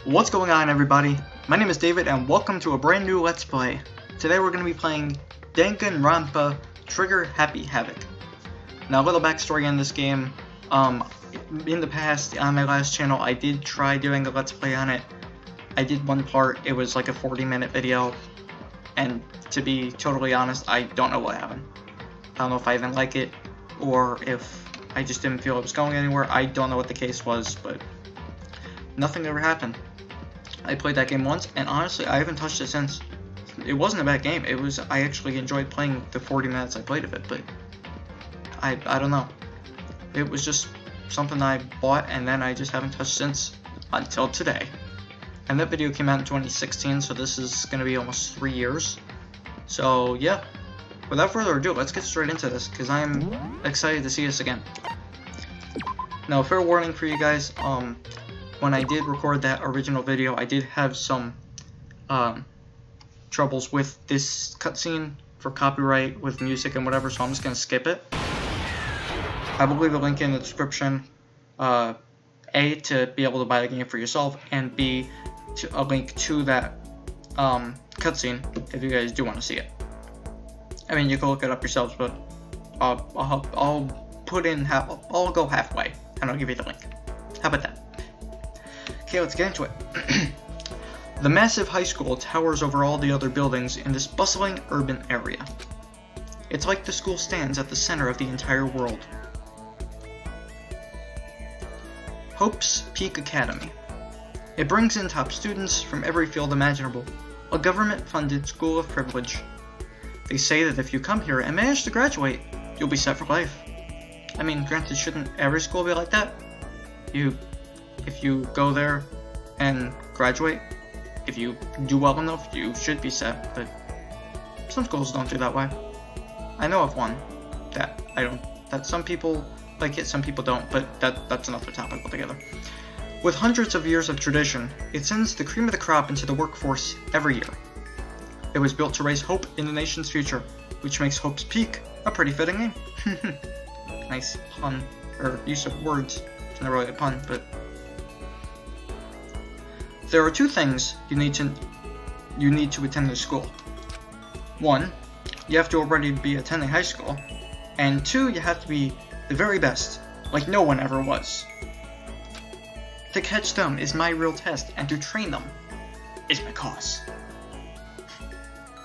What's going on, everybody? My name is David and welcome to a brand new Let's Play. Today we're going to be playing Danganronpa Trigger Happy Havoc. Now, a little backstory on this game. In the past, on my last channel, I did try doing a Let's Play on it. I did one part, it was like a 40-minute video, and to be totally honest, I don't know what happened. I don't know if I even like it, or if I just didn't feel it was going anywhere. I don't know what the case was, but nothing ever happened. I played that game once, and honestly, I haven't touched it since. It wasn't a bad game. I actually enjoyed playing the 40 minutes I played of it, but I don't know. It was just something I bought, and then I just haven't touched since, until today. And that video came out in 2016, so this is going to be almost 3 years. So, yeah. Without further ado, let's get straight into this, because I'm excited to see this again. Now, fair warning for you guys, when I did record that original video, I did have some troubles with this cutscene for copyright with music and whatever, so I'm just going to skip it. I will leave a link in the description, A, to be able to buy the game for yourself, and B, a link to that cutscene if you guys do want to see it. I mean, you can look it up yourselves, but I'll go halfway, and I'll give you the link. How about that? Okay, let's get into it. The massive high school towers over all the other buildings in this bustling urban area. It's like the school stands at the center of the entire world. Hope's Peak Academy. It brings in top students from every field imaginable, a government-funded school of privilege. They say that if you come here and manage to graduate, you'll be set for life. I mean, granted, shouldn't every school be like that? If you go there and graduate, if you do well enough, you should be set, but some schools don't do that way. I know of one that some people like it, some people don't, but that's another topic altogether. With hundreds of years of tradition, it sends the cream of the crop into the workforce every year. It was built to raise hope in the nation's future, which makes Hope's Peak a pretty fitting name. Nice pun, or use of words. It's not really a pun, but there are two things you need to attend this school. One, you have to already be attending high school, and two, you have to be the very best, like no one ever was. To catch them is my real test, and to train them is my cause.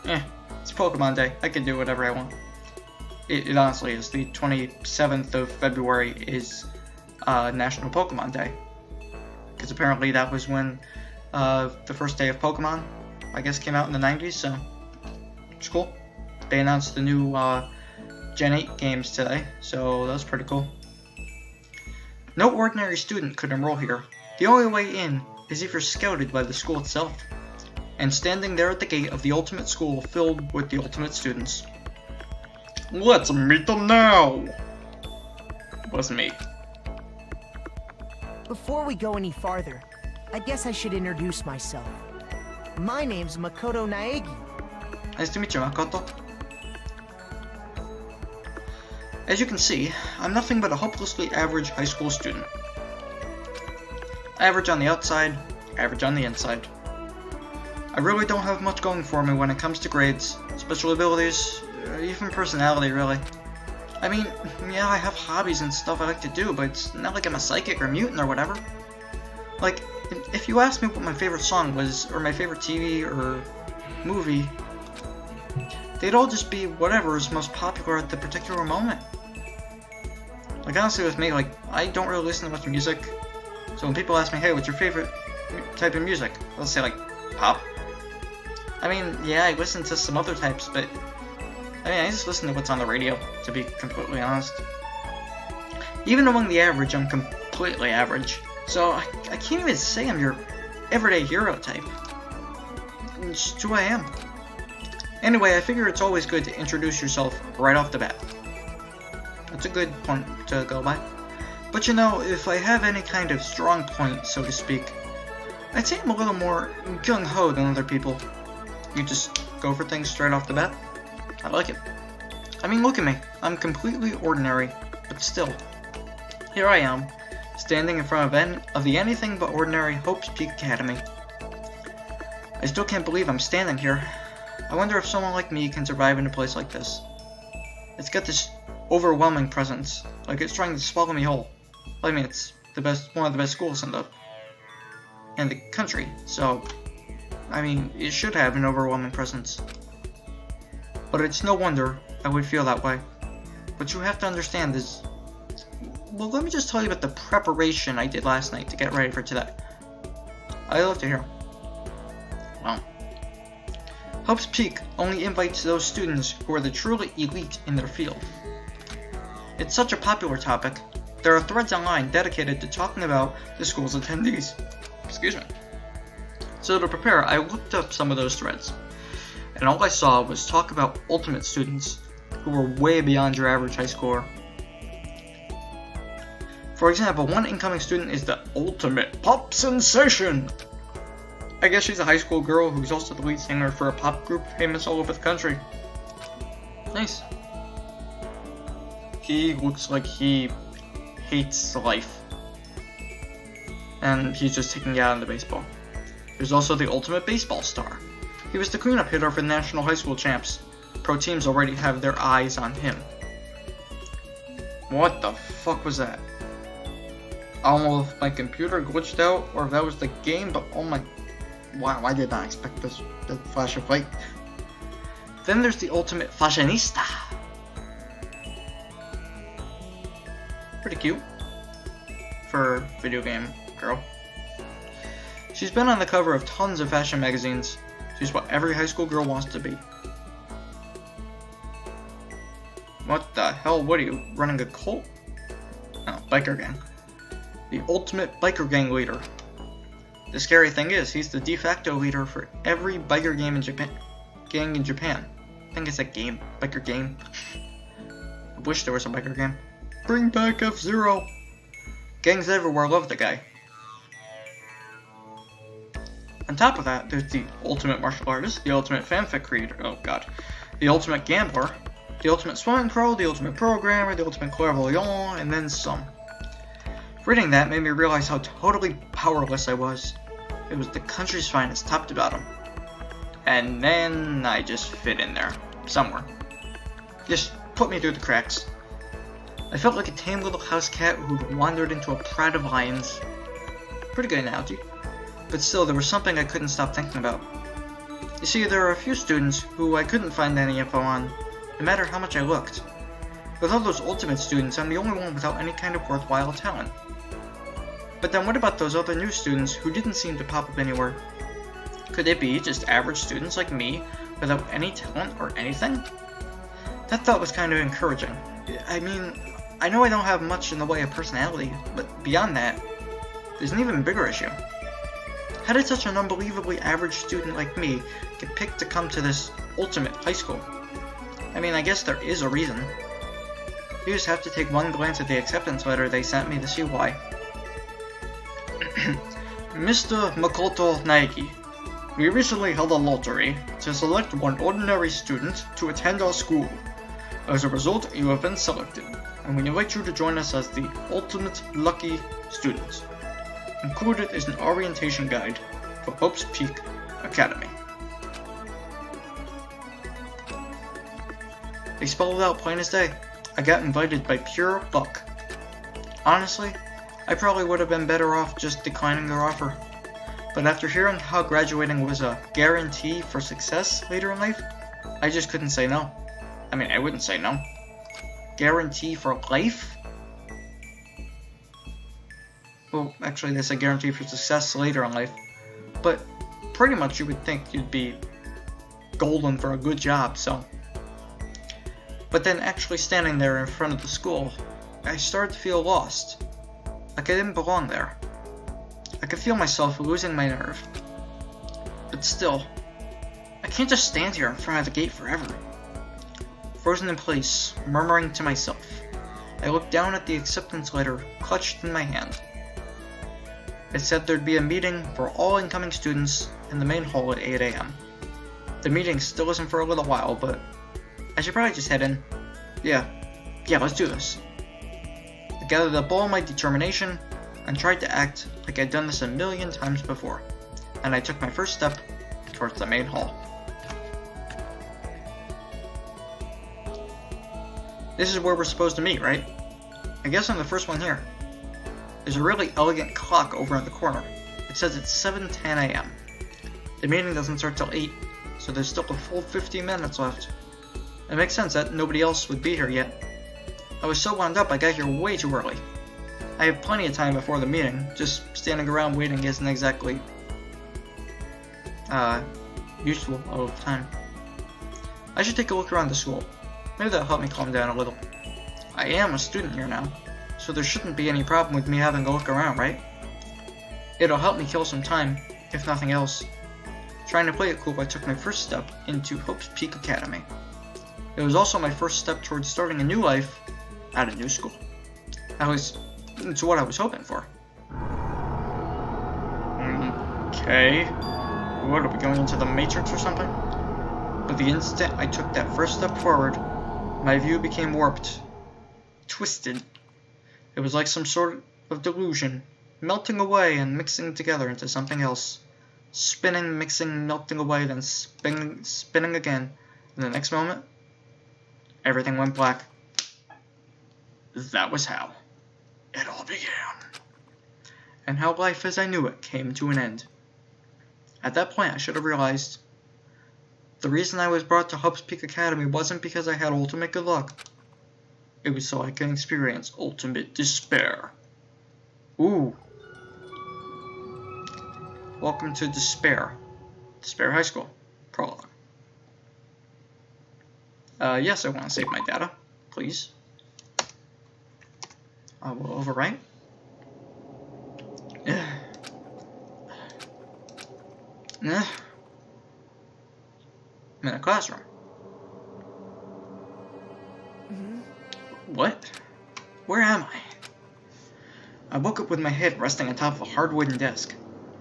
It's Pokemon Day. I can do whatever I want. It honestly is. The 27th of February is National Pokemon Day. Because apparently that was when the first day of Pokemon, I guess, came out in the 90s, so it's cool. They announced the new Gen 8 games today, so that's pretty cool. No ordinary student could enroll here. The only way in is if you're scouted by the school itself, and standing there at the gate of the ultimate school filled with the ultimate students. Let's meet them now! Wasn't me. Before we go any farther, I guess I should introduce myself. My name's Makoto Naegi. Nice to meet you, Makoto. As you can see, I'm nothing but a hopelessly average high school student. Average on the outside, average on the inside. I really don't have much going for me when it comes to grades, special abilities, even personality, really. I mean, yeah, I have hobbies and stuff I like to do, but it's not like I'm a psychic or mutant or whatever. Like, if you asked me what my favorite song was, or my favorite TV or movie, they'd all just be whatever is most popular at the particular moment. Like, honestly, with me, like, I don't really listen to much music, so when people ask me, hey, what's your favorite type of music? I'll say, like, pop. I mean, yeah, I listen to some other types, but I just listen to what's on the radio, to be completely honest. Even among the average, I'm completely average. So, I can't even say I'm your everyday hero type. It's just who I am. Anyway, I figure it's always good to introduce yourself right off the bat. That's a good point to go by. But you know, if I have any kind of strong point, so to speak, I'd say I'm a little more gung-ho than other people. You just go for things straight off the bat. I like it. I mean, look at me. I'm completely ordinary, but still. Here I am, standing in front of the anything but ordinary Hope's Peak Academy. I still can't believe I'm standing here. I wonder if someone like me can survive in a place like this. It's got this overwhelming presence, like it's trying to swallow me whole. I mean, it's one of the best schools in the country, so I mean, it should have an overwhelming presence. But it's no wonder I would feel that way. What you have to understand is, well, let me just tell you about the preparation I did last night to get ready for today. I love to hear. Well, Hope's Peak only invites those students who are the truly elite in their field. It's such a popular topic, there are threads online dedicated to talking about the school's attendees. Excuse me. So to prepare, I looked up some of those threads, and all I saw was talk about ultimate students who were way beyond your average high schooler. For example, one incoming student is the ultimate pop sensation. I guess she's a high school girl who's also the lead singer for a pop group famous all over the country. Nice. He looks like he hates life, and he's just taking it out on the baseball. There's also the ultimate baseball star. He was the cleanup hitter for the national high school champs. Pro teams already have their eyes on him. What the fuck was that? I don't know if my computer glitched out or if that was the game, but oh my... Wow, I did not expect this flash of light. Then there's the ultimate fashionista. Pretty cute. For a video game girl. She's been on the cover of tons of fashion magazines. She's what every high school girl wants to be. What the hell? What are you, running a cult? Oh, biker gang. The ultimate biker gang leader. The scary thing is, he's the de facto leader for every biker gang in Japan. I think it's a game, biker game. I wish there was a biker game. Bring back F-Zero! Gangs everywhere love the guy. On top of that, there's the ultimate martial artist, the ultimate fanfic creator, oh god, the ultimate gambler, the ultimate swimming pro, the ultimate programmer, the ultimate clairvoyant, and then some. Reading that made me realize how totally powerless I was. It was the country's finest, top to bottom. And then I just fit in there, somewhere. Just put me through the cracks. I felt like a tame little house cat who'd wandered into a pride of lions. Pretty good analogy. But still, there was something I couldn't stop thinking about. You see, there are a few students who I couldn't find any info on, no matter how much I looked. With all those ultimate students, I'm the only one without any kind of worthwhile talent. But then what about those other new students who didn't seem to pop up anywhere? Could they be just average students like me, without any talent or anything? That thought was kind of encouraging. I mean, I know I don't have much in the way of personality, but beyond that, there's an even bigger issue. How did such an unbelievably average student like me get picked to come to this ultimate high school? I mean, I guess there is a reason. You just have to take one glance at the acceptance letter they sent me to see why. Mr. Makoto Naegi, we recently held a lottery to select one ordinary student to attend our school. As a result, you have been selected, and we invite you to join us as the ultimate lucky student. Included is an orientation guide for Hope's Peak Academy. They spelled it out plain as day. I got invited by pure luck. Honestly, I probably would have been better off just declining their offer. But after hearing how graduating was a guarantee for success later in life, I just couldn't say no. I mean, I wouldn't say no. Guarantee for life? Well, actually, that's a guarantee for success later in life. But pretty much you would think you'd be golden for a good job, so. But then actually standing there in front of the school, I started to feel lost. Like I didn't belong there. I could feel myself losing my nerve. But still, I can't just stand here in front of the gate forever. Frozen in place, murmuring to myself, I looked down at the acceptance letter clutched in my hand. It said there'd be a meeting for all incoming students in the main hall at 8 AM. The meeting still isn't for a little while, but I should probably just head in. Yeah, let's do this. I gathered up all my determination, and tried to act like I'd done this a million times before, and I took my first step towards the main hall. This is where we're supposed to meet, right? I guess I'm the first one here. There's a really elegant clock over in the corner. It says it's 7:10 a.m. The meeting doesn't start till 8, so there's still a full 15 minutes left. It makes sense that nobody else would be here yet. I was so wound up I got here way too early. I have plenty of time before the meeting, just standing around waiting isn't exactly useful of time. I should take a look around the school. Maybe that'll help me calm down a little. I am a student here now, so there shouldn't be any problem with me having a look around, right? It'll help me kill some time, if nothing else. Trying to play it cool, I took my first step into Hope's Peak Academy. It was also my first step towards starting a new life at a new school. At least, it's what I was hoping for. Okay. What, are we going into the Matrix or something? But the instant I took that first step forward, my view became warped. Twisted. It was like some sort of delusion, melting away and mixing together into something else. Spinning, mixing, melting away, then spinning again. And the next moment, everything went black. That was how it all began. And how life as I knew it came to an end. At that point, I should have realized the reason I was brought to Hope's Peak Academy wasn't because I had ultimate good luck. It was so I could experience ultimate despair. Ooh. Welcome to Despair. Despair High School. Prologue. Yes, I want to save my data. Please. I will overwrite. I'm in a classroom. What? Where am I? I woke up with my head resting on top of a hard wooden desk.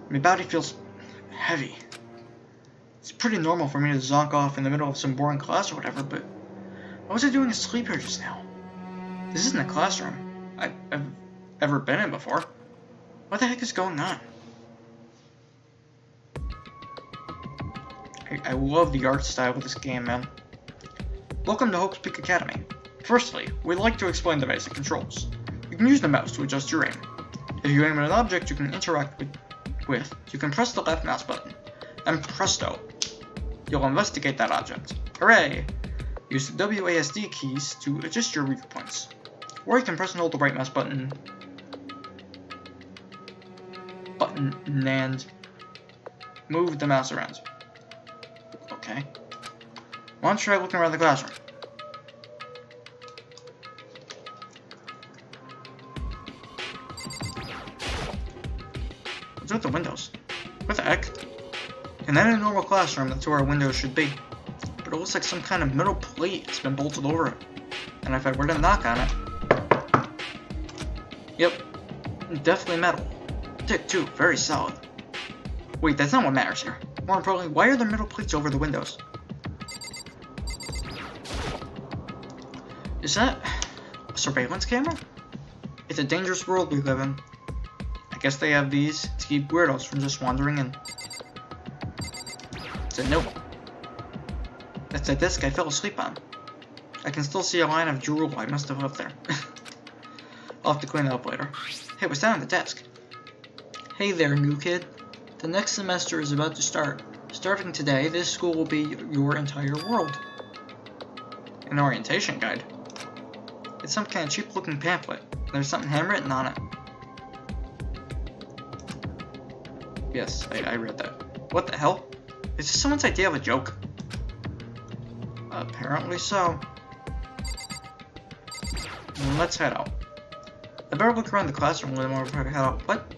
My body feels heavy. It's pretty normal for me to zonk off in the middle of some boring class or whatever, but what was I doing asleep here just now? This isn't a classroom I've ever been in before. What the heck is going on? I love the art style of this game, man. Welcome to Hope's Peak Academy. Firstly, we'd like to explain the basic controls. You can use the mouse to adjust your aim. If you aim at an object you can interact with, you can press the left mouse button, and presto, you'll investigate that object. Hooray! Use the WASD keys to adjust your viewpoints, or you can press and hold the right mouse button and move the mouse around. Okay. Why don't you try looking around the classroom? What's with the windows? What the heck? In any normal classroom, that's where our windows should be. But it looks like some kind of metal plate has been bolted over it. And if I were to knock on it... Yep. Definitely metal. Thick too, very solid. Wait, that's not what matters here. More importantly, why are there metal plates over the windows? Is that a surveillance camera? It's a dangerous world we live in. I guess they have these to keep weirdos from just wandering in. It's a note. That's a disc I fell asleep on. I can still see a line of drool I must have left there. I'll have to clean it up later. Hey, what's that on the desk? Hey there, new kid. The next semester is about to start. Starting today, this school will be your entire world. An orientation guide. It's some kind of cheap-looking pamphlet. There's something handwritten on it. Yes, I read that. What the hell? Is this someone's idea of a joke? Apparently so. Let's head out. I better look around the classroom a little more before I head out. What?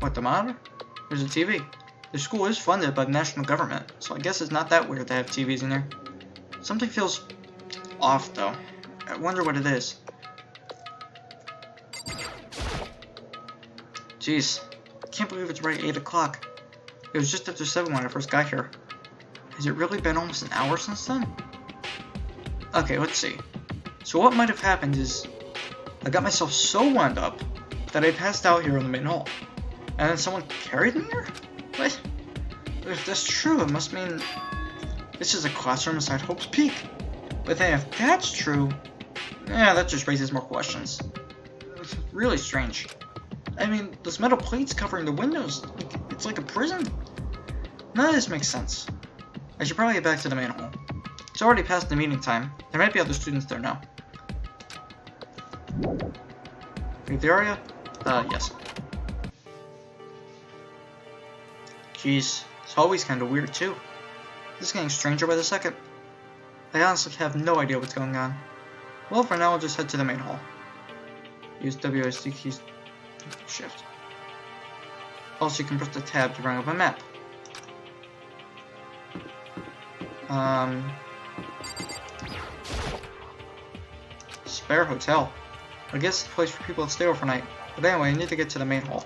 What, the monitor? There's a TV. The school is funded by the national government, so I guess it's not that weird to have TVs in there. Something feels off, though. I wonder what it is. Jeez, I can't believe it's right 8 o'clock. It was just after 7 when I first got here. Has it really been almost an hour since then? Okay, let's see. So what might have happened is, I got myself so wound up, that I passed out here in the main hall. And then someone carried me here? What? If that's true, it must mean this is a classroom inside Hope's Peak. But then if that's true, yeah, that just raises more questions. It's really strange. I mean, those metal plates covering the windows, it's like a prison. None of this makes sense. I should probably get back to the main hall. It's already past the meeting time. There might be other students there now. Leave the area? Yes. Jeez, it's always kinda weird too. This is getting stranger by the second. I honestly have no idea what's going on. Well, for now, I'll just head to the main hall. Use WSD keys. Shift. Also, you can press the tab to bring up a map. Spare hotel. I guess it's a place for people to stay overnight. But anyway, I need to get to the main hall.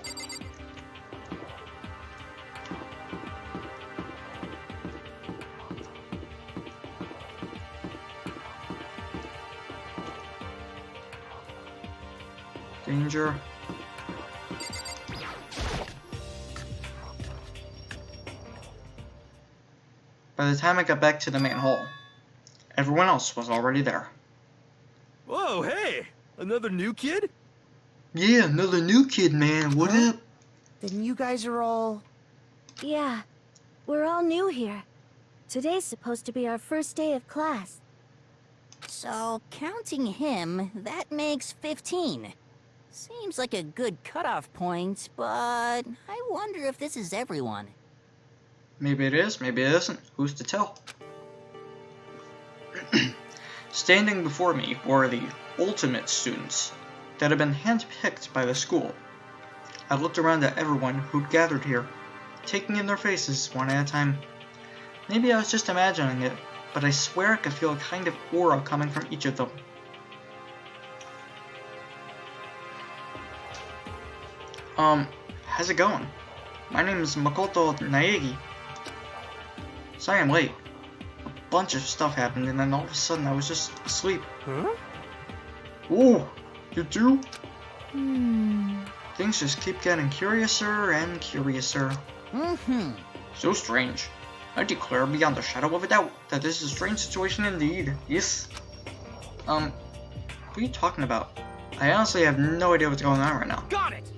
Danger. By the time I got back to the main hall, everyone else was already there. Whoa, hey! Another new kid? Yeah, another new kid, man. What up? Then you guys are all... Yeah, we're all new here. Today's supposed to be our first day of class. So, counting him, that makes 15. Seems like a good cutoff point, but I wonder if this is everyone. Maybe it is, maybe it isn't. Who's to tell? Standing before me were the ultimate students that had been handpicked by the school. I looked around at everyone who'd gathered here, taking in their faces one at a time. Maybe I was just imagining it, but I swear I could feel a kind of aura coming from each of them. How's it going? My name is Makoto Naegi. Sorry I'm late. A bunch of stuff happened and then all of a sudden I was just asleep. Huh? Ooh, you too? Things just keep getting curiouser and curiouser. So strange. I declare beyond a shadow of a doubt that this is a strange situation indeed. Yes. What are you talking about? I honestly have no idea what's going on right now. Got it!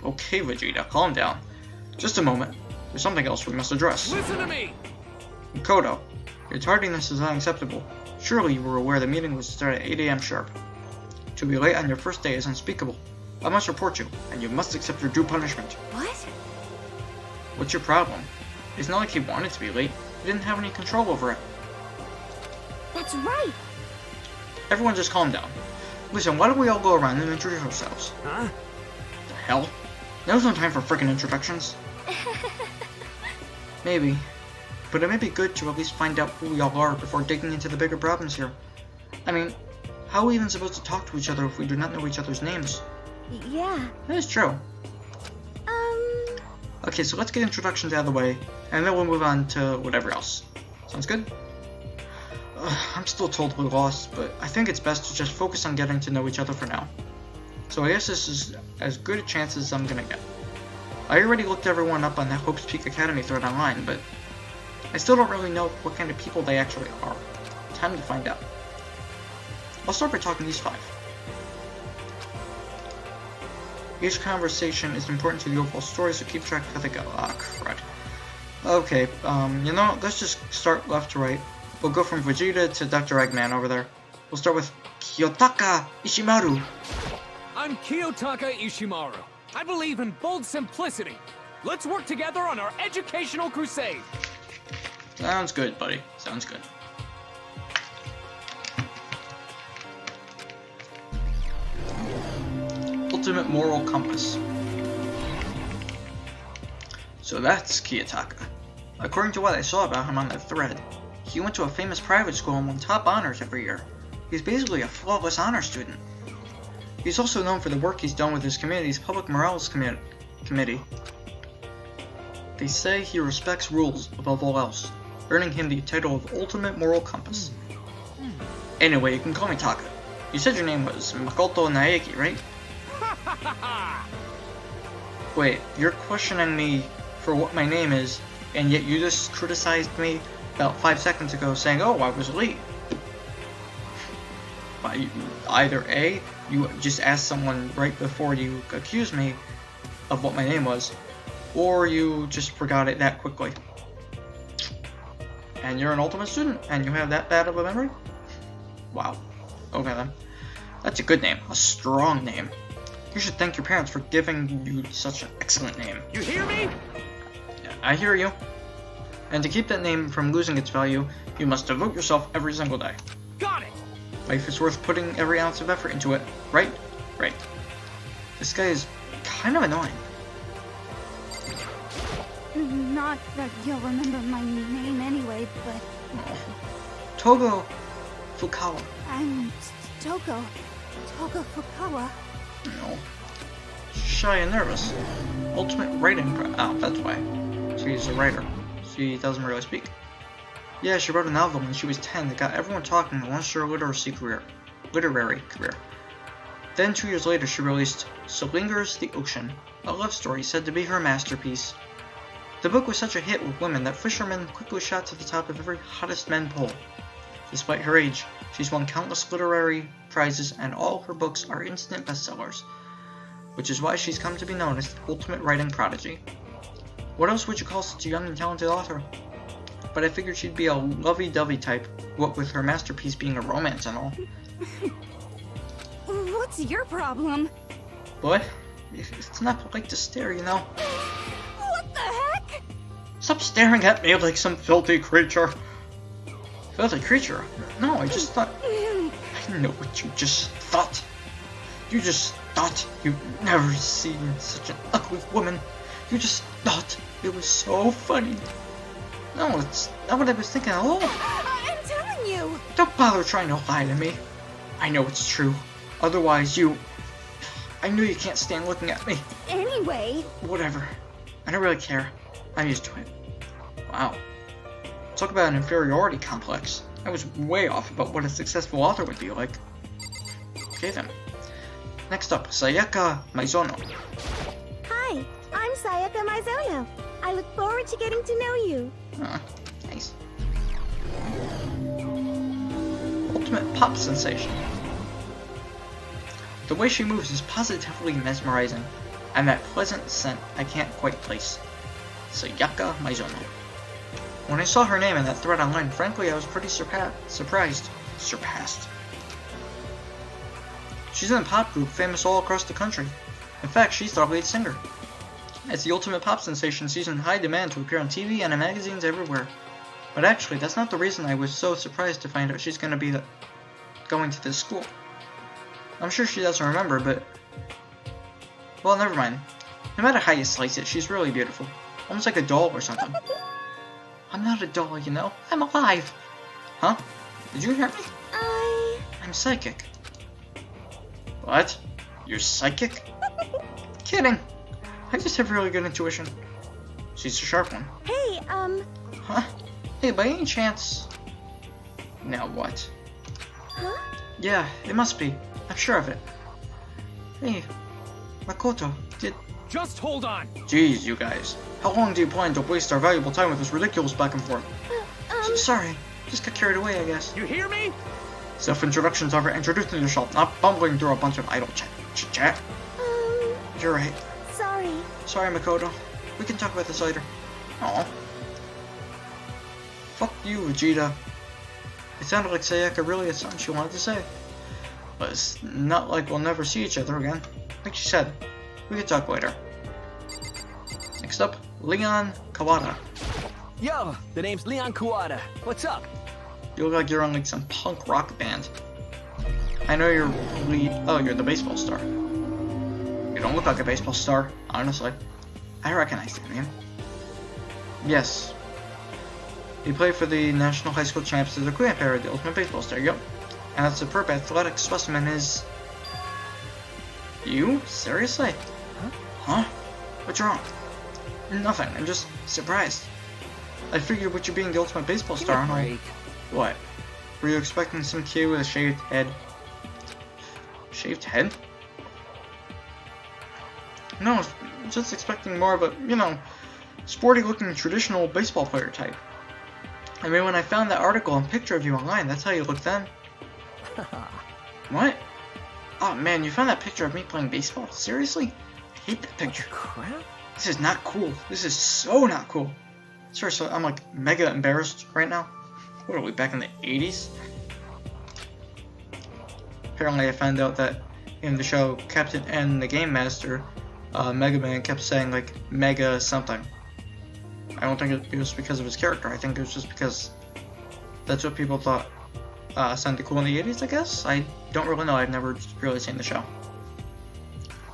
Okay, Vegeta, calm down. Just a moment. There's something else we must address. Listen to me! Makoto, your tardiness is unacceptable. Surely you were aware the meeting was to start at 8 AM sharp. To be late on your first day is unspeakable. I must report you, and you must accept your due punishment. What? What's your problem? It's not like he wanted to be late. He didn't have any control over it. That's right! Everyone just calm down. Listen, why don't we all go around and introduce ourselves? Huh? The hell? Now's no time for frickin' introductions. Maybe. But it may be good to at least find out who we all are before digging into the bigger problems here. I mean, how are we even supposed to talk to each other if we do not know each other's names? Yeah. That is true. Okay, so let's get introductions out of the way, and then we'll move on to whatever else. Sounds good? I'm still totally lost, but I think it's best to just focus on getting to know each other for now. So I guess this is as good a chance as I'm gonna get. I already looked everyone up on that Hope's Peak Academy thread online, but I still don't really know what kind of people they actually are. Time to find out. I'll start by talking to these 5. Each conversation is important to the overall story, so keep track of how they go. Ah, crud. Okay, you know, let's just start left to right. We'll go from Vegeta to Dr. Eggman over there. We'll start with Kiyotaka Ishimaru. I'm Kiyotaka Ishimaru. I believe in bold simplicity. Let's work together on our educational crusade. Sounds good, buddy. Sounds good. Ultimate moral compass. So that's Kiyotaka. According to what I saw about him on that thread, he went to a famous private school and won top honors every year. He's basically a flawless honor student. He's also known for the work he's done with his community's public morals committee. They say he respects rules above all else, earning him the title of Ultimate Moral Compass. Anyway, you can call me Taka. You said your name was Makoto Naegi, right? ha ha! Wait, you're questioning me for what my name is, and yet you just criticized me about 5 seconds ago saying, oh, I was late. Either A, you just asked someone right before you accused me of what my name was, or you just forgot it that quickly. And you're an ultimate student, and you have that bad of a memory? Wow. Okay then. That's a good name. A strong name. You should thank your parents for giving you such an excellent name. You hear me? I hear you. And to keep that name from losing its value, you must devote yourself every single day. Got it! Life is worth putting every ounce of effort into it, right? Right. This guy is kind of annoying. Not that you'll remember my name anyway, but Oh. Togo Fukawa. I'm Togo Fukawa. No. Shy and nervous. Ultimate writing oh, that's why. She's a writer. She doesn't really speak. Yeah, she wrote a novel when she was 10 that got everyone talking and launched her literary career. Then 2 years later she released So Lingers the Ocean, a love story said to be her masterpiece. The book was such a hit with women that fishermen quickly shot to the top of every hottest men poll. Despite her age, she's won countless literary prizes and all her books are instant bestsellers, which is why she's come to be known as the ultimate writing prodigy. What else would you call such a young and talented author? But I figured she'd be a lovey-dovey type, what with her masterpiece being a romance and all. What's your problem? But it's not polite to stare, you know. What the heck? Stop staring at me like some filthy creature. Filthy creature? No, I just thought... I know what you just thought. You just thought you'd never seen such an ugly woman. You just thought it was so funny. No, it's not what I was thinking at all. I'm telling you. Don't bother trying to lie to me. I know it's true. Otherwise you... I knew you can't stand looking at me. Anyway. Whatever. I don't really care. I'm used to it. Wow. Talk about an inferiority complex. I was way off about what a successful author would be like. Okay then. Next up, Sayaka Maizono. Hi, I'm Sayaka Maizono. I look forward to getting to know you. Nice. Ultimate pop sensation. The way she moves is positively mesmerizing, and that pleasant scent I can't quite place. Sayaka Maizono. When I saw her name in that thread online, frankly I was pretty surprised. She's in a pop group famous all across the country. In fact, she's their lead singer. As the ultimate pop sensation, she's in high demand to appear on TV and in magazines everywhere. But actually, that's not the reason I was so surprised to find out she's going to be going to this school. I'm sure she doesn't remember, but... well, never mind. No matter how you slice it, she's really beautiful. Almost like a doll or something. I'm not a doll, you know. I'm alive. Huh? Did you hear me? I'm psychic. What? You're psychic? Kidding. I just have really good intuition. She's a sharp one. Hey, Huh? Hey, by any chance... Now what? Huh? Yeah, it must be. I'm sure of it. Hey, Makoto, Just hold on! Jeez, you guys. How long do you plan to waste our valuable time with this ridiculous back and forth? Sorry, just got carried away, I guess. You hear me? Self-introductions over introducing yourself, not bumbling through a bunch of idle chit-chat. You're right. Sorry. Sorry, Makoto. We can talk about this later. Aw. Fuck you, Vegeta. It sounded like Sayaka really had something she wanted to say. But it's not like we'll never see each other again. Like she said, we can talk later. Next up, Leon Kawada. Yo, the name's Leon Kawada. What's up? You look like you're on like some punk rock band. I know you're you're the baseball star. You don't look like a baseball star, honestly. I recognize your name. Yes. You play for the National High School Champs as the Queen Parrot, the ultimate baseball star, yep. And that superb athletic specimen is... you? Seriously? Huh? What's wrong? Nothing, I'm just surprised. I figured with you being the ultimate baseball star and all... What? Were you expecting some kid with a shaved head? Shaved head? No, just expecting more of a, you know, sporty-looking traditional baseball player type. I mean, when I found that article and picture of you online, that's how you looked then. What? Oh man, you found that picture of me playing baseball? Seriously? I hate that picture. Crap. This is not cool. This is so not cool. Seriously, I'm like mega embarrassed right now. What are we, back in the 80s? Apparently I found out that in the show Captain N, the Game Master, Mega Man kept saying like Mega something. I don't think it was because of his character. I think it was just because that's what people thought sounded cool in the 80s, I guess? I don't really know. I've never really seen the show.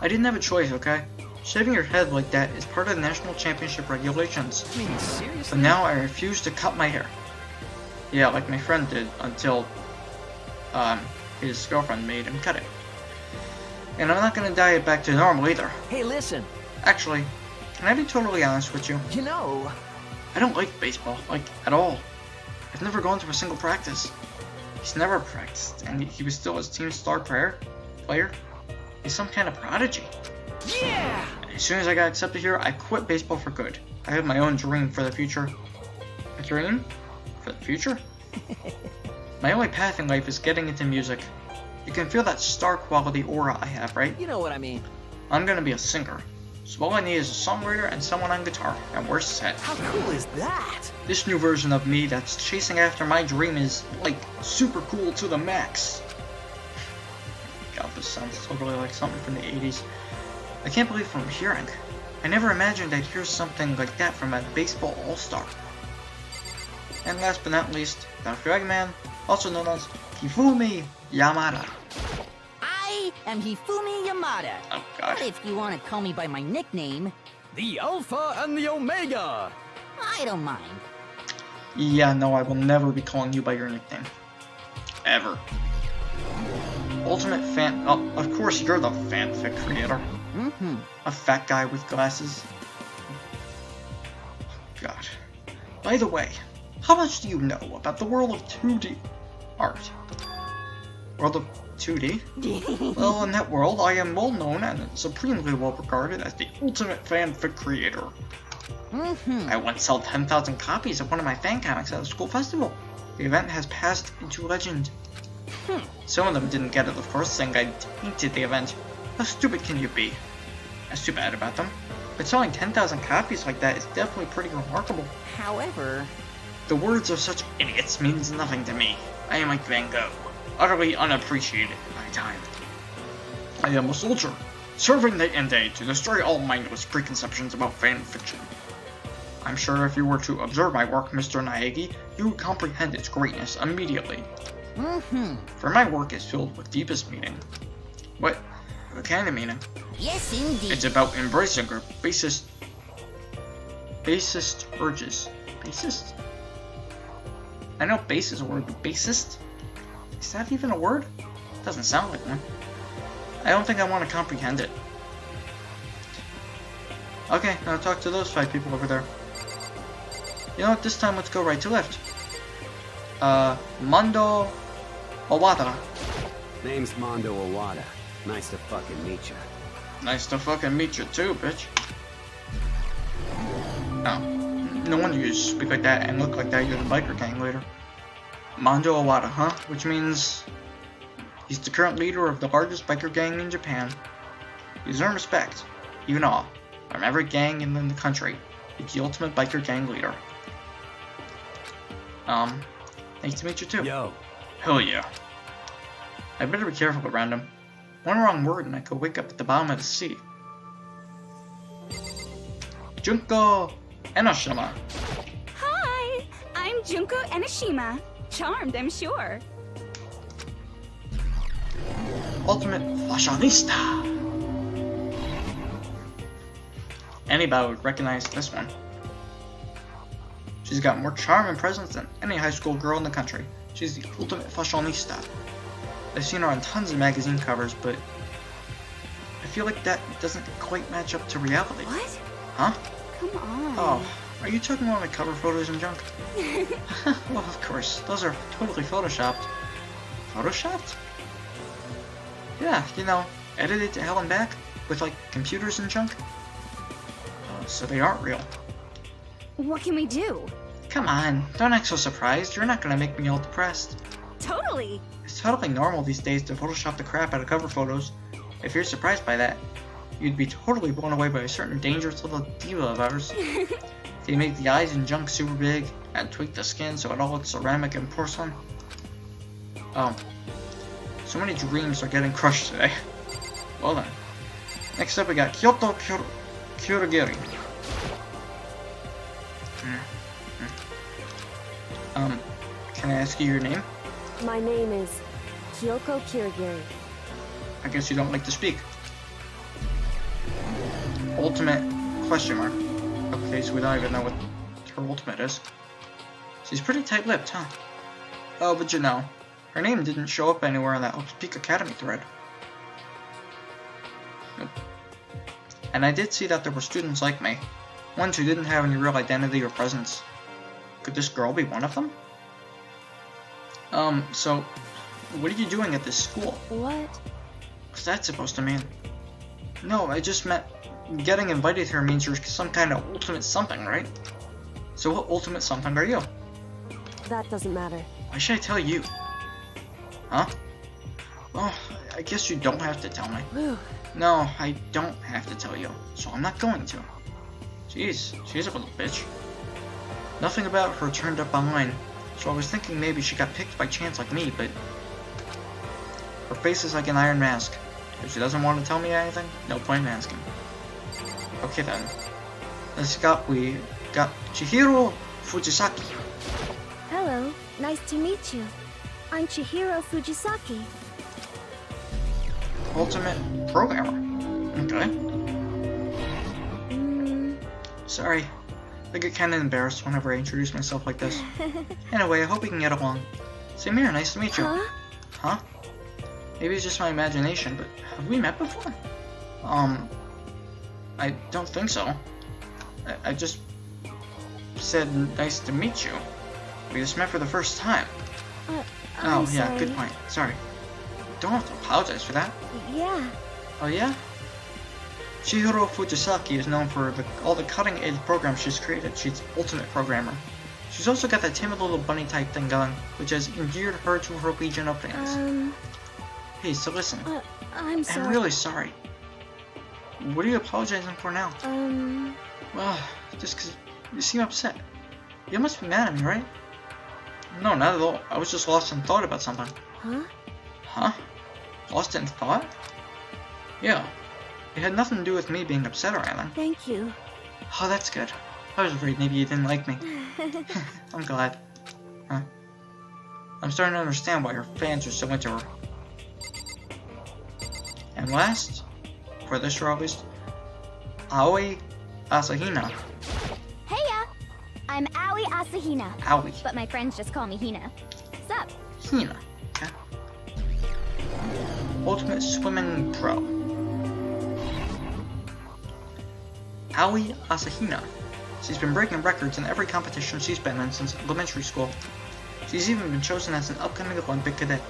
I didn't have a choice, okay? Shaving your head like that is part of the national championship regulations. I mean, seriously? But now I refuse to cut my hair. Yeah, like my friend did until his girlfriend made him cut it. And I'm not gonna dye it back to normal either. Hey, listen. Actually, can I be totally honest with you? You know, I don't like baseball, like, at all. I've never gone to a single practice. He's never practiced, and he was still his team's star player. He's some kind of prodigy. yeah! As soon as I got accepted here, I quit baseball for good. I have my own dream for the future. A dream? For the future? My only path in life is getting into music. You can feel that star quality aura I have, right? You know what I mean. I'm gonna be a singer. So all I need is a songwriter and someone on guitar, and we're set. How cool is that? This new version of me that's chasing after my dream is, like, super cool to the max. God, this sounds totally like something from the 80s. I can't believe what I'm hearing. I never imagined I'd hear something like that from a baseball all-star. And last but not least, Dr. Eggman, also known as Hifumi Yamada. I am Hifumi Yamada. Oh god. But if you want to call me by my nickname, The Alpha and the Omega. I don't mind. Yeah, no, I will never be calling you by your nickname. Ever. Ultimate fan. Oh, of course, you're the fanfic creator. Mm-hmm. A fat guy with glasses. God. By the way, how much do you know about the world of 2D art? World of 2D? Well, in that world, I am well known and supremely well regarded as the ultimate fanfic creator. Mm-hmm. I once sold 10,000 copies of one of my fan comics at a school festival. The event has passed into legend. Some of them didn't get it, of course, saying I tainted the event. How stupid can you be? That's too bad about them. But selling 10,000 copies like that is definitely pretty remarkable. However, The words of such idiots means nothing to me. I am like Van Gogh, utterly unappreciated in my time. I am a soldier, serving night and day to destroy all mindless preconceptions about fan fiction. I'm sure if you were to observe my work, Mr. Naegi, you would comprehend its greatness immediately. For my work is filled with deepest meaning. What kind of meaning? yes indeed. It's about embracing our basest urges. Basest? I know base is a word, but basest? Is that even a word? Doesn't sound like one. I don't think I want to comprehend it. Okay, now talk to those 5 people over there. You know what, this time let's go right to left. Mondo Owada. Name's Mondo Owada. Nice to fucking meet you. Nice to fucking meet you too, bitch. Oh, no wonder you speak like that and look like that. You're the biker gang leader. Mondo Owada, huh? Which means he's the current leader of the largest biker gang in Japan. He's earned respect, even awe, from every gang in the country. He's the ultimate biker gang leader. Nice to meet you too. Yo. Hell yeah. I better be careful around him. One wrong word and I could wake up at the bottom of the sea. Junko Enoshima. Hi, I'm Junko Enoshima. Charmed, I'm sure. Ultimate Fashionista. Anybody would recognize this one. She's got more charm and presence than any high school girl in the country. She's the ultimate fashionista. I've seen her on tons of magazine covers, but I feel like that doesn't quite match up to reality. What? Huh? Come on. Oh, are you talking about my cover photos and junk? Well, of course. Those are totally photoshopped. Photoshopped? Yeah, you know, edited to hell and back. with like computers and junk. So they aren't real. What can we do? Come on, don't act so surprised. You're not gonna make me all depressed. Totally. It's totally normal these days to Photoshop the crap out of cover photos. If you're surprised by that, you'd be totally blown away by a certain dangerous little diva of ours. They make the eyes and junk super big, and tweak the skin so it all looks ceramic and porcelain. Oh. So many dreams are getting crushed today. Well then. Next up we got Kyoto Kurogiri. Can I ask you your name? My name is Kyoko Kirigiri. I guess you don't like to speak. Ultimate question mark. Okay, so we don't even know what her ultimate is. She's pretty tight-lipped, huh? Oh, but you know, her name didn't show up anywhere in that Peak Academy thread. Nope. And I did see that there were students like me, ones who didn't have any real identity or presence. Could this girl be one of them? So, what are you doing at this school? What? What's that supposed to mean? No, I just meant getting invited here means you're some kind of ultimate something, right? So what ultimate something are you? That doesn't matter. Why should I tell you? Huh? Well, I guess you don't have to tell me. Whew. No, I don't have to tell you, so I'm not going to. Jeez, she's a little bitch. Nothing about her turned up online, so I was thinking maybe she got picked by chance like me, but her face is like an iron mask. If she doesn't want to tell me anything, no point in asking. Okay then. We got Chihiro Fujisaki. Hello, nice to meet you. I'm Chihiro Fujisaki. Ultimate programmer. Okay. Sorry. I get kinda embarrassed whenever I introduce myself like this. Anyway, I hope we can get along. Same here, nice to meet you. Huh? Huh? Maybe it's just my imagination, but have we met before? I don't think so. I just said nice to meet you. We just met for the first time. I'm Oh, yeah, sorry. good point. Sorry. Don't have to apologize for that. Yeah. Oh, yeah? Chihiro Fujisaki is known for all the cutting-edge programs she's created. She's ultimate programmer. She's also got that timid little bunny type thing going, which has endeared her to her legion of fans. Hey, so listen. I'm sorry. I'm really sorry. What are you apologizing for now? Well, just 'cause you seem upset. You must be mad at me, right? No, not at all. I was just lost in thought about something. Huh? Huh? Lost in thought? Yeah. It had nothing to do with me being upset or anything. Thank you. Oh, that's good. I was afraid maybe you didn't like me. I'm glad. Huh? I'm starting to understand why her fans are so into her. And last, for this year at least, Aoi Asahina. Heya! I'm Aoi Asahina, Aoi. but my friends just call me Hina. Sup? Hina. Okay. Ultimate Swimming Pro. Aoi Asahina. She's been breaking records in every competition she's been in since elementary school. She's even been chosen as an upcoming Olympic cadet.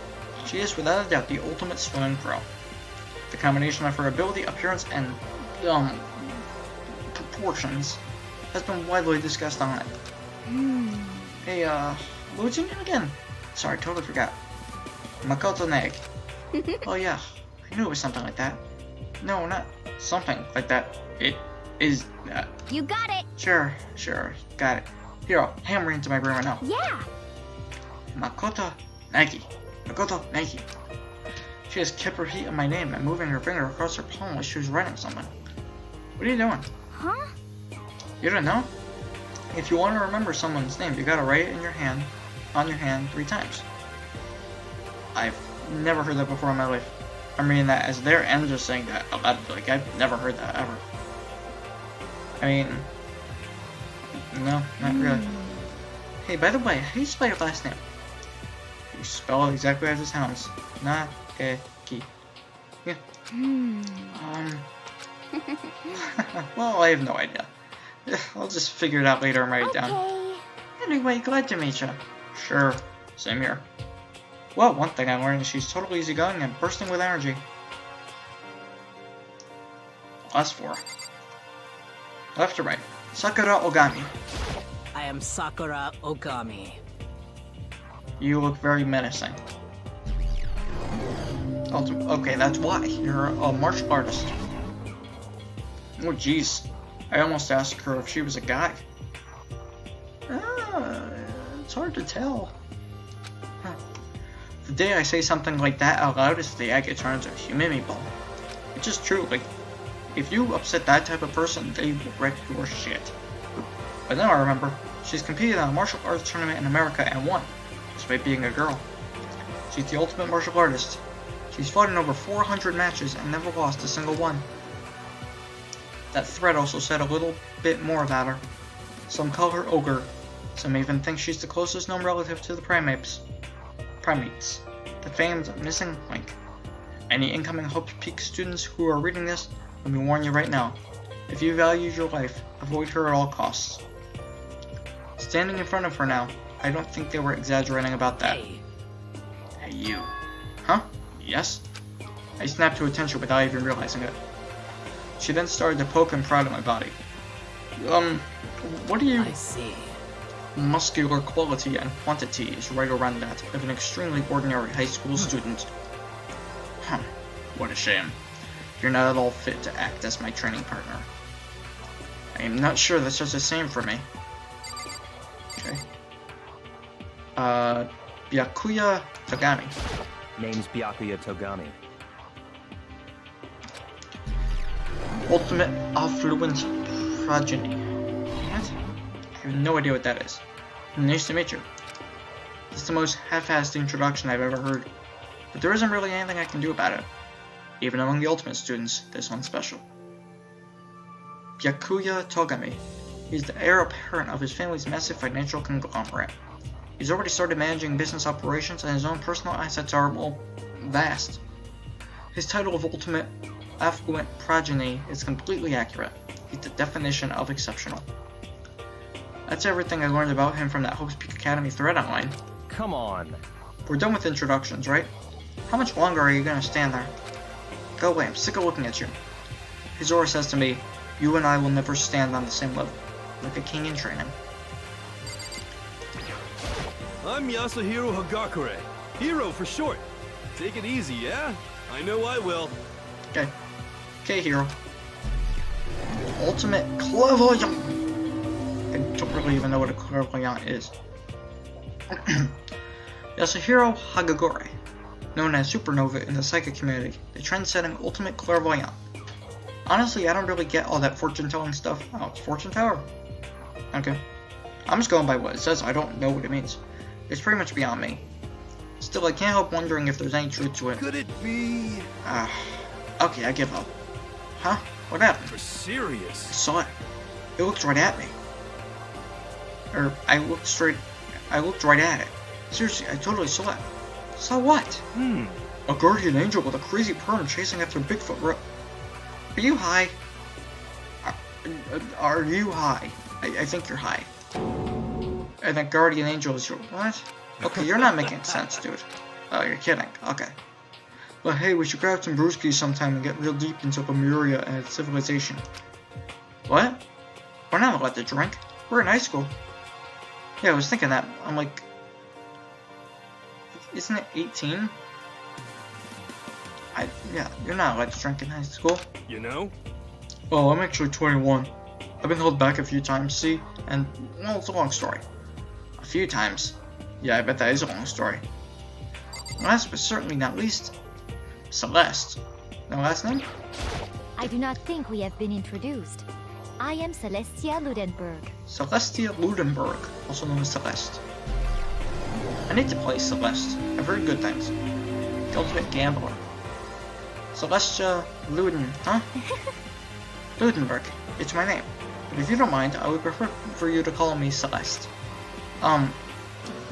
She is without a doubt the ultimate swimming pro. The combination of her ability, appearance, and proportions has been widely discussed on it. Hey, what was your name again? Sorry, totally forgot. Makoto Neg. Oh yeah, I knew it was something like that. No, not something like that. It is that. You got it! Sure, got it. Here, I'll hammer into my brain right now. Yeah! Makoto Nagi. Makoto Nagi. She has kept repeating my name and moving her finger across her palm like she was writing something. What are you doing? Huh? You don't know? If you want to remember someone's name, you gotta write it in your hand, on your hand 3 times. I've never heard that before in my life. I'm reading that as there and just saying that out loud. Like, I've never heard that ever. I mean, no, not really. Hey, by the way, how do you spell your last name? You spell it exactly as it sounds. Na-e-ki. Yeah. Well, I have no idea. I'll just figure it out later and write it down. Anyway, glad to meet you. Sure, same here. Well, one thing I learned is she's totally easygoing and bursting with energy. Class 4. Left to right. Sakura Ogami. I am Sakura Ogami. You look very menacing. Okay, that's why. You're a martial artist. Oh jeez. I almost asked her if she was a guy. It's hard to tell. Huh. The day I say something like that out loud is the day I get turned into a human meatball. It's just true, like, if you upset that type of person, they will wreck your shit. But now I remember, she's competed in a martial arts tournament in America and won, despite being a girl. She's the ultimate martial artist. She's fought in over 400 matches and never lost a single one. That thread also said a little bit more about her. Some call her Ogre. Some even think she's the closest known relative to the primates. The famed missing link. Any incoming Hope Peak students who are reading this, let me warn you right now. If you value your life, avoid her at all costs. Standing in front of her now, I don't think they were exaggerating about that. Hey, you. Huh? Yes? I snapped to attention without even realizing it. She then started to poke and prod at my body. What do you... I see. Muscular quality and quantity is right around that of an extremely ordinary high school student. Huh. What a shame. You're not at all fit to act as my training partner. I am not sure that's just the same for me. Okay. Byakuya Tagami. Name's Byakuya Togami. Ultimate Affluent Progeny. What? I have no idea what that is. Nice to meet you. It's the most half-assed introduction I've ever heard. But there isn't really anything I can do about it. Even among the Ultimate students, there's one special. Byakuya Togami. He's the heir apparent of his family's massive financial conglomerate. He's already started managing business operations and his own personal assets are, well, vast. His title of Ultimate Affluent Progeny is completely accurate. He's the definition of exceptional. That's everything I learned about him from that Hope's Peak Academy thread online. Come on. We're done with introductions, right? How much longer are you gonna stand there? Go away, I'm sick of looking at you. His aura says to me, you and I will never stand on the same level, like a king in training. I'm Yasuhiro Hagakure. Hero for short. Take it easy, yeah? I know I will. Okay. Okay, hero. Ultimate Clairvoyant! I don't really even know what a Clairvoyant is. Yasuhiro Hagakure, known as Supernova in the psychic community, the trend-setting Ultimate Clairvoyant. Honestly, I don't really get all that fortune-telling stuff. Oh, it's fortune teller? Okay. I'm just going by what it says, I don't know what it means. It's pretty much beyond me. Still, I can't help wondering if there's any truth to it. Could it be... Okay, I give up. Huh? What happened? For I serious? saw it. It looked right at me. I looked right at it. Seriously, I totally saw it. Saw what? A guardian angel with a crazy perm chasing after Bigfoot. Are you high? Are you high? I think you're high. And that guardian angel is your... What? Okay, you're not making sense, dude. Oh, you're kidding. Okay. But hey, we should grab some brewskis sometime and get real deep into Lemuria and its civilization. What? We're not allowed to drink. We're in high school. Yeah, I was thinking that. I'm like... Isn't it 18? Yeah, you're not allowed to drink in high school. You know? Oh, I'm actually 21. I've been held back a few times, see? And, well, it's a long story. A few times? Yeah, I bet that is a long story. Last but certainly not least, Celeste. No last name? I do not think we have been introduced. I am Celestia Ludenberg. Celestia Ludenberg, also known as Celeste. I need to play Celeste. I've heard good things. The ultimate gambler. Celestia Luden, huh? Ludenberg, it's my name. But if you don't mind, I would prefer for you to call me Celeste.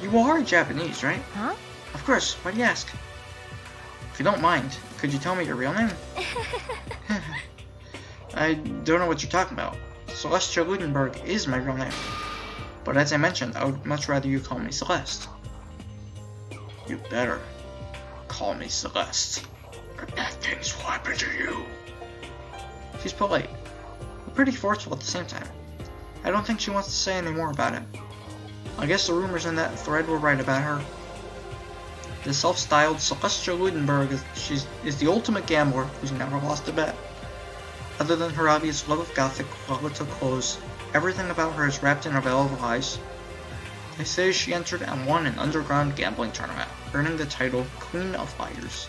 You are Japanese, right? Huh? Of course, why do you ask? If you don't mind, could you tell me your real name? I don't know what you're talking about. Celestia Ludenberg is my real name. But as I mentioned, I would much rather you call me Celeste. You better call me Celeste, or bad things will happen to you. She's polite, but pretty forceful at the same time. I don't think she wants to say any more about it. I guess the rumors in that thread were right about her. The self-styled Celestia Ludenberg is the ultimate gambler who's never lost a bet. Other than her obvious love of gothic, volatile clothes, everything about her is wrapped in a veil of lies. They say she entered and won an underground gambling tournament, earning the title Queen of Liars.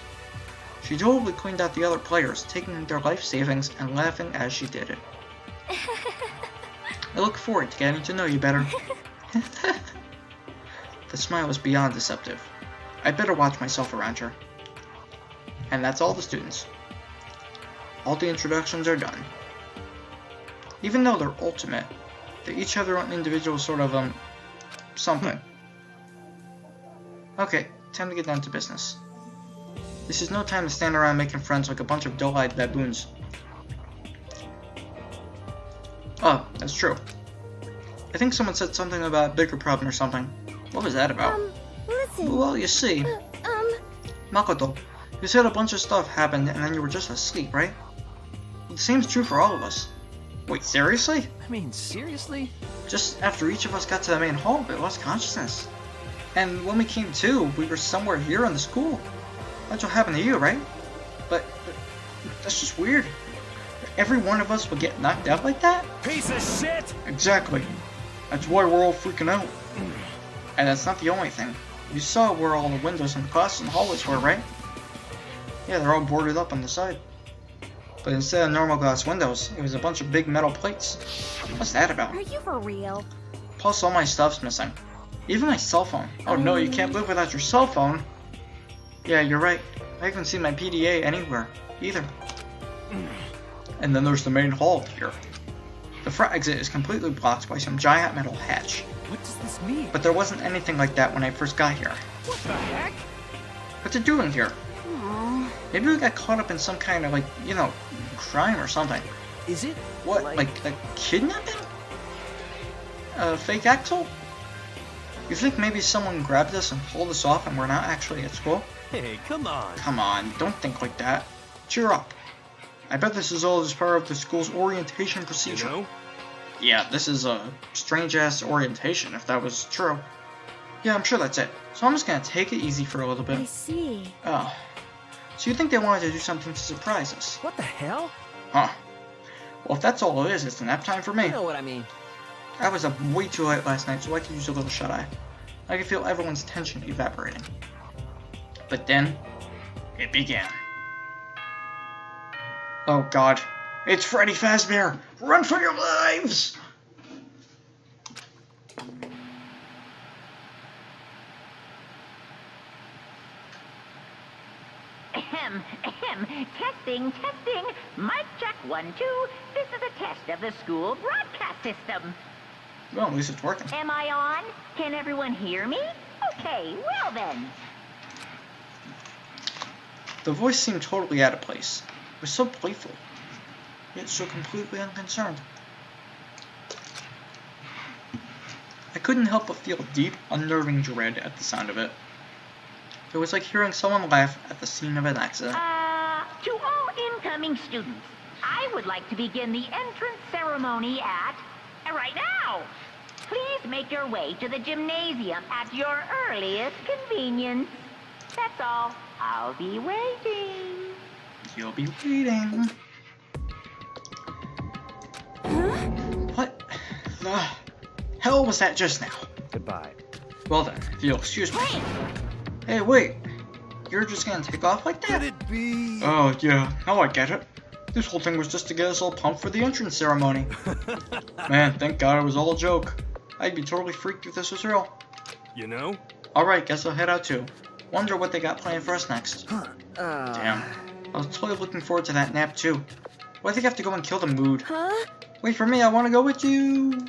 She totally cleaned out the other players, taking their life savings and laughing as she did it. I look forward to getting to know you better. The smile is beyond deceptive. I better watch myself around her. And that's all the students. All the introductions are done. Even though they're ultimate, they each have their own individual sort of, something. Okay, time to get down to business. This is no time to stand around making friends like a bunch of dull-eyed baboons. Oh, that's true. I think someone said something about a bigger problem or something. What was that about? Listen. Well, you see, Makoto, you said a bunch of stuff happened and then you were just asleep, right? Well, the same's true for all of us. Wait, seriously? I mean, seriously? Just after each of us got to the main hall, we lost consciousness. And when we came to, we were somewhere here in the school. That's what happened to you, right? But that's just weird. Every one of us would get knocked out like that? Piece of shit! Exactly. That's why we're all freaking out. And that's not the only thing. You saw where all the windows in the classes and hallways were, right? Yeah, they're all boarded up on the side. But instead of normal glass windows, it was a bunch of big metal plates. What's that about? Are you for real? Plus all my stuff's missing. Even my cell phone. Oh no, you can't live without your cell phone. Yeah, you're right. I haven't seen my PDA anywhere, either. And then there's the main hall here. The front exit is completely blocked by some giant metal hatch. What does this mean? But there wasn't anything like that when I first got here. What the heck? What's it doing here? Aww. Maybe we got caught up in some kind of, like, you know, crime or something. Is it? What, like kidnapping? Fake Axel? You think maybe someone grabbed us and pulled us off and we're not actually at school? Hey, come on. Come on, don't think like that. Cheer up. I bet this is all as part of the school's orientation procedure. You know? Yeah, this is a strange-ass orientation, if that was true. Yeah, I'm sure that's it. So I'm just gonna take it easy for a little I bit. see. Oh. So you think they wanted to do something to surprise us? What the hell? Huh. Well, if that's all it is, it's nap time for me. You know what I mean. I was up way too late last night, so I could use a little shut-eye. I could feel everyone's tension evaporating. But then, it began. Oh god. It's Freddy Fazbear! Run for your lives! Ahem, ahem. Testing, testing. Mic check 1, 2. This is a test of the school broadcast system. Well, at least it's working. Am I on? Can everyone hear me? Okay, well then. The voice seemed totally out of place. It was so playful, yet so completely unconcerned. I couldn't help but feel deep, unnerving dread at the sound of it. It was like hearing someone laugh at the scene of an accident. To all incoming students, I would like to begin the entrance ceremony at... right now! Please make your way to the gymnasium at your earliest convenience. That's all. I'll be waiting. You'll be waiting. What the hell was that just now? Goodbye. Well then, if you'll excuse me. Wait! Hey, wait. You're just gonna take off like that? Could it be? Oh, yeah. Now I get it. This whole thing was just to get us all pumped for the entrance ceremony. Man, thank God it was all a joke. I'd be totally freaked if this was real. You know? Alright, guess I'll head out too. Wonder what they got planned for us next. Damn. I was totally looking forward to that nap too. Why do I have to go and kill the mood? Huh? Wait for me, I want to go with you.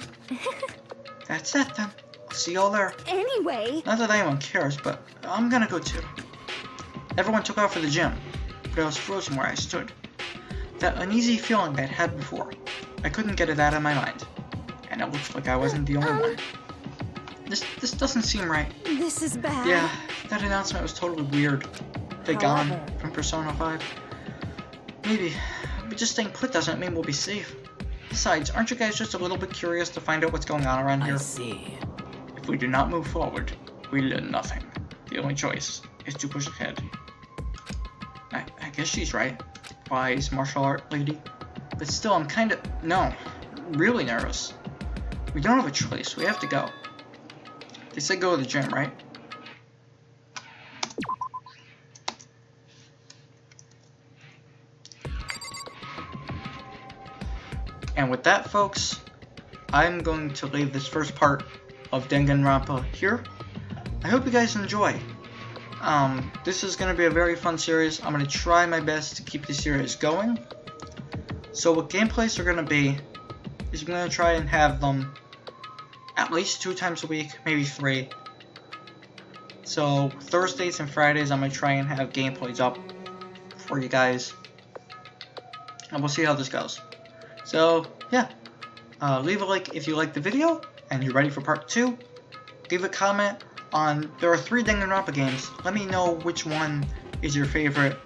That's it then. I'll see y'all there. Anyway. Not that anyone cares, but I'm gonna go too. Everyone took off for the gym, but I was frozen where I stood. That uneasy feeling I'd had before. I couldn't get it out of my mind. And it looked like I wasn't the only one. This doesn't seem right. This is bad. Yeah, that announcement was totally weird. Dagon However. from Persona 5. Maybe but just staying put doesn't mean we'll be safe. Besides, aren't you guys just a little bit curious to find out what's going on around here? I see. If we do not move forward, we learn nothing. The only choice is to push ahead. I guess she's right. Wise martial art lady. But still, I'm kinda... No. Really nervous. We don't have a choice. We have to go. They said go to the gym, right? And with that, folks, I'm going to leave this first part of Danganronpa here. I hope you guys enjoy. This is going to be a very fun series. I'm going to try my best to keep the series going. So what gameplays are going to be is I'm going to try and have them at least 2 times a week, maybe 3. So Thursdays and Fridays I'm going to try and have gameplays up for you guys. And we'll see how this goes. So yeah, leave a like if you liked the video and you're ready for part 2. Leave a comment on, there are 3 Danganronpa games. Let me know which one is your favorite,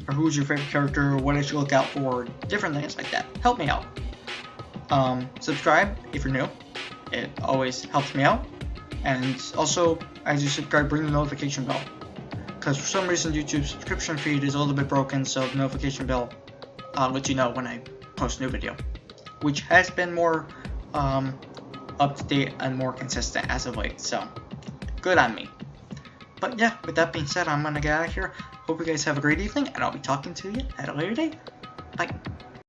or who's your favorite character, or what I should look out for, different things like that. Help me out. Subscribe if you're new. It always helps me out. And also, as you subscribe, ring the notification bell. Because for some reason YouTube's subscription feed is a little bit broken, so the notification bell lets you know when I post a new video. Which has been more up to date and more consistent as of late, so good on me. But yeah, with that being said, I'm gonna get out of here. Hope you guys have a great evening, and I'll be talking to you at a later date. Bye.